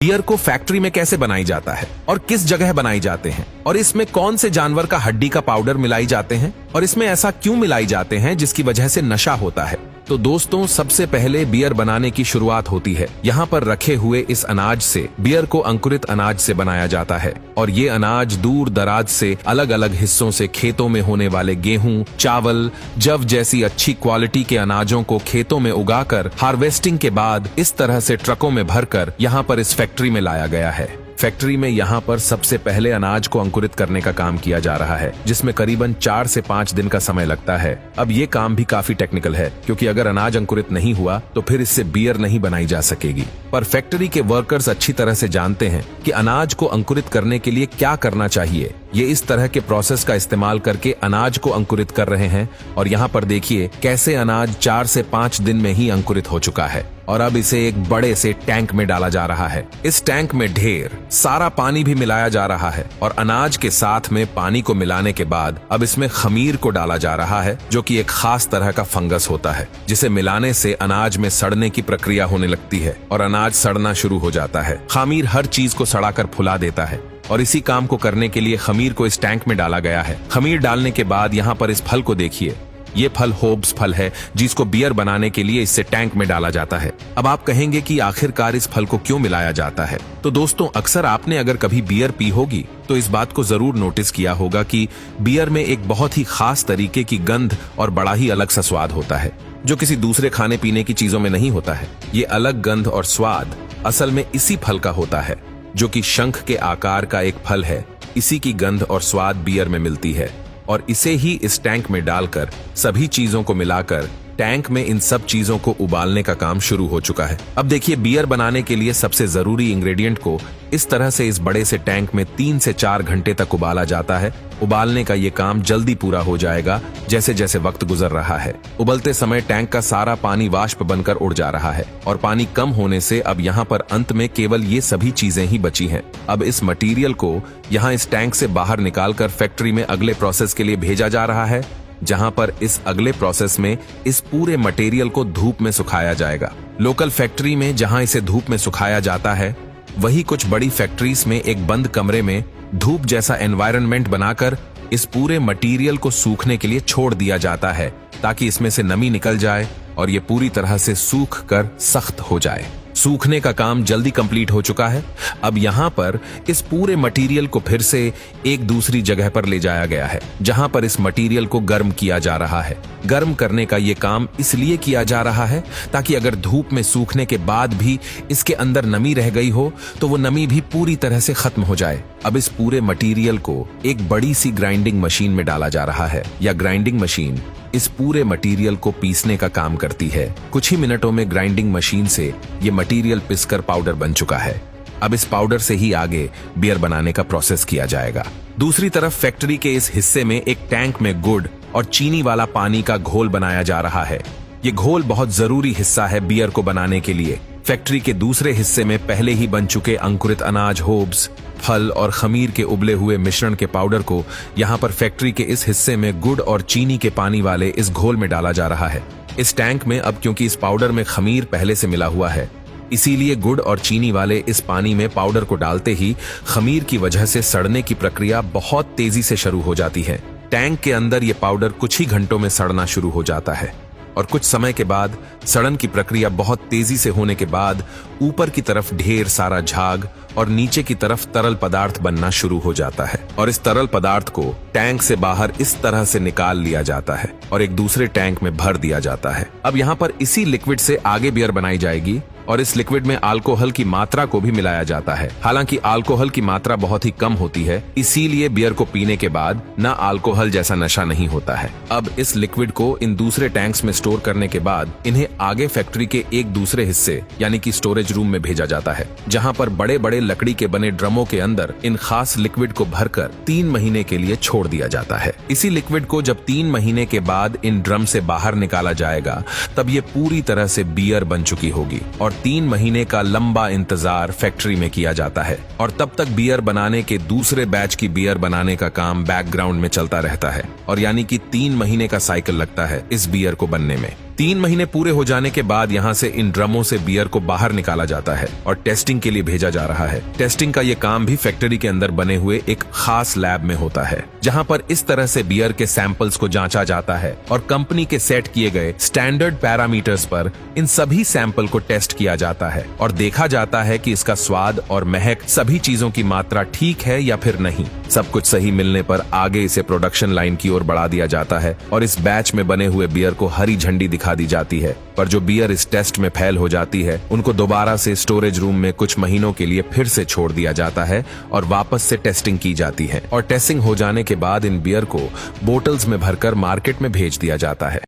Beer को factory में कैसे बनाई जाता है और किस जगह बनाई जाते हैं, और इसमें कौन से जानवर का हड्डी का पाउडर मिलाई जाते हैं, और इसमें ऐसा क्यों मिलाई जाते हैं जिसकी वजह से नशा होता है। तो दोस्तों, सबसे पहले बियर बनाने की शुरुआत होती है। यहाँ पर रखे हुए इस अनाज से बियर को अंकुरित अनाज से बनाया जाता है, और ये अनाज दूर दराज से अलग अलग हिस्सों से खेतों में होने वाले गेहूं, चावल, जव जैसी अच्छी क्वालिटी के अनाजों को खेतों में उगाकर हार्वेस्टिंग के बाद इस तरह से ट्रकों में भरकर यहाँ पर इस फैक्ट्री में लाया गया है। फैक्ट्री में यहाँ पर सबसे पहले अनाज को अंकुरित करने का काम किया जा रहा है, जिसमें करीबन 4 से 5 दिन का समय लगता है। अब ये काम भी काफी टेक्निकल है, क्योंकि अगर अनाज अंकुरित नहीं हुआ तो फिर इससे बियर नहीं बनाई जा सकेगी। पर फैक्ट्री के वर्कर्स अच्छी तरह से जानते हैं कि अनाज को अंकुरित करने के लिए क्या करना चाहिए। ये इस तरह के प्रोसेस का इस्तेमाल करके अनाज को अंकुरित कर रहे हैं, और यहाँ पर देखिए कैसे अनाज 4 से 5 दिन में ही अंकुरित हो चुका है, और अब इसे एक बड़े से टैंक में डाला जा रहा है। इस टैंक में ढेर सारा पानी भी मिलाया जा रहा है, और अनाज के साथ में पानी को मिलाने के बाद अब इसमें खमीर को डाला जा रहा है, जो कि एक खास तरह का फंगस होता है, जिसे मिलाने से अनाज में सड़ने की प्रक्रिया होने लगती है और अनाज सड़ना शुरू हो जाता है। खमीर हर चीज को सड़ाकर फुला देता है, और इसी काम को करने के लिए खमीर को इस टैंक में डाला गया है। खमीर डालने के बाद यहाँ पर इस फल को देखिए, ये फल होब्स फल है, जिसको बियर बनाने के लिए इससे टैंक में डाला जाता है। अब आप कहेंगे कि आखिरकार इस फल को क्यों मिलाया जाता है। तो दोस्तों, अक्सर आपने अगर कभी बियर पी होगी तो इस बात को जरूर नोटिस किया होगा कि बियर में एक बहुत ही खास तरीके की गंध और बड़ा ही अलग सा स्वाद होता है, जो किसी दूसरे खाने पीने की चीजों में नहीं होता है। ये अलग गंध और स्वाद असल में इसी फल का होता है, जो कि शंख के आकार का एक फल है। इसी की गंध और स्वाद बियर में मिलती है, और इसे ही इस टैंक में डालकर सभी चीजों को मिलाकर टैंक में इन सब चीजों को उबालने का काम शुरू हो चुका है। अब देखिए, बियर बनाने के लिए सबसे जरूरी इंग्रेडिएंट को इस तरह से इस बड़े से टैंक में 3 से 4 घंटे तक उबाला जाता है। उबालने का ये काम जल्दी पूरा हो जाएगा जैसे जैसे वक्त गुजर रहा है। उबलते समय टैंक का सारा पानी वाष्प बनकर उड़ जा रहा है, और पानी कम होने से अब यहाँ पर अंत में केवल ये सभी चीजें ही बची हैं। अब इस मटेरियल को यहाँ इस टैंक से बाहर निकालकर फैक्ट्री में अगले प्रोसेस के लिए भेजा जा रहा है, जहां पर इस अगले प्रोसेस में इस पूरे मटेरियल को धूप में सुखाया जाएगा। लोकल फैक्ट्री में जहां इसे धूप में सुखाया जाता है, वही कुछ बड़ी फैक्ट्रीज में एक बंद कमरे में धूप जैसा एनवायरनमेंट बनाकर इस पूरे मटेरियल को सूखने के लिए छोड़ दिया जाता है, ताकि इसमें से नमी निकल जाए और ये पूरी तरह से सूख कर सख्त हो जाए। सूखने का काम जल्दी कंप्लीट हो चुका है। अब यहाँ पर इस पूरे मटेरियल को फिर से एक दूसरी जगह पर ले जाया गया है, जहाँ पर इस मटेरियल को गर्म किया जा रहा है। गर्म करने का ये काम इसलिए किया जा रहा है ताकि अगर धूप में सूखने के बाद भी इसके अंदर नमी रह गई हो तो वो नमी भी पूरी तरह से खत्म हो जाए। अब इस पूरे मटेरियल को एक बड़ी सी ग्राइंडिंग मशीन में डाला जा रहा है, या ग्राइंडिंग मशीन इस पूरे मटेरियल को पीसने का काम करती है। कुछ ही मिनटों में ग्राइंडिंग मशीन से ये मटेरियल पिसकर पाउडर बन चुका है। अब इस पाउडर से ही आगे बियर बनाने का प्रोसेस किया जाएगा। दूसरी तरफ फैक्ट्री के इस हिस्से में एक टैंक में गुड़ और चीनी वाला पानी का घोल बनाया जा रहा है। ये घोल बहुत जरूरी हिस्सा है बियर को बनाने के लिए। फैक्ट्री के दूसरे हिस्से में पहले ही बन चुके अंकुरित अनाज, होब्स, फल और खमीर के उबले हुए मिश्रण के पाउडर को यहाँ पर फैक्ट्री के इस हिस्से में गुड़ और चीनी के पानी वाले इस घोल में डाला जा रहा है। इस टैंक में अब क्योंकि इस पाउडर में खमीर पहले से मिला हुआ है, इसीलिए गुड़ और चीनी वाले इस पानी में पाउडर को डालते ही खमीर की वजह से सड़ने की प्रक्रिया बहुत तेजी से शुरू हो जाती है। टैंक के अंदर ये पाउडर कुछ ही घंटों में सड़ना शुरू हो जाता है, और कुछ समय के बाद सड़न की प्रक्रिया बहुत तेजी से होने के बाद ऊपर की तरफ ढेर सारा झाग और नीचे की तरफ तरल पदार्थ बनना शुरू हो जाता है, और इस तरल पदार्थ को टैंक से बाहर इस तरह से निकाल लिया जाता है और एक दूसरे टैंक में भर दिया जाता है। अब यहाँ पर इसी लिक्विड से आगे बियर बनाई जाएगी, और इस लिक्विड में अल्कोहल की मात्रा को भी मिलाया जाता है। हालांकि अल्कोहल की मात्रा बहुत ही कम होती है, इसीलिए बियर को पीने के बाद ना अल्कोहल जैसा नशा नहीं होता है। अब इस लिक्विड को इन दूसरे टैंक्स में स्टोर करने के बाद इन्हें आगे फैक्ट्री के एक दूसरे हिस्से यानी कि स्टोरेज रूम में भेजा जाता है, जहां पर बड़े बड़े लकड़ी के बने ड्रमों के अंदर इन खास लिक्विड को भरकर 3 महीने के लिए छोड़ दिया जाता है। इसी लिक्विड को जब 3 महीने के बाद इन ड्रम से बाहर निकाला जाएगा, तब ये पूरी तरह से बियर बन चुकी होगी, और 3 महीने का लंबा इंतजार फैक्ट्री में किया जाता है, और तब तक बियर बनाने के दूसरे बैच की बियर बनाने का काम बैकग्राउंड में चलता रहता है, और यानी कि 3 महीने का साइकिल लगता है इस बियर को बनने में। 3 महीने पूरे हो जाने के बाद यहाँ से इन ड्रमों से बियर को बाहर निकाला जाता है और टेस्टिंग के लिए भेजा जा रहा है। टेस्टिंग का ये काम भी फैक्ट्री के अंदर बने हुए एक खास लैब में होता है, जहाँ पर इस तरह से बियर के सैंपल्स को जांचा जाता है और कंपनी के सेट किए गए स्टैंडर्ड पैरामीटर्स पर इन सभी सैंपल को टेस्ट किया जाता है और देखा जाता है कि इसका स्वाद और महक, सभी चीजों की मात्रा ठीक है या फिर नहीं। सब कुछ सही मिलने पर आगे इसे प्रोडक्शन लाइन की ओर बढ़ा दिया जाता है और इस बैच में बने हुए बियर को हरी झंडी दिखा दी जाती है। पर जो बियर इस टेस्ट में फेल हो जाती है, उनको दोबारा से स्टोरेज रूम में कुछ महीनों के लिए फिर से छोड़ दिया जाता है और वापस से टेस्टिंग की जाती है और टेस्टिंग हो जाने के बाद इन बियर को बोटल्स में भरकर मार्केट में भेज दिया जाता है।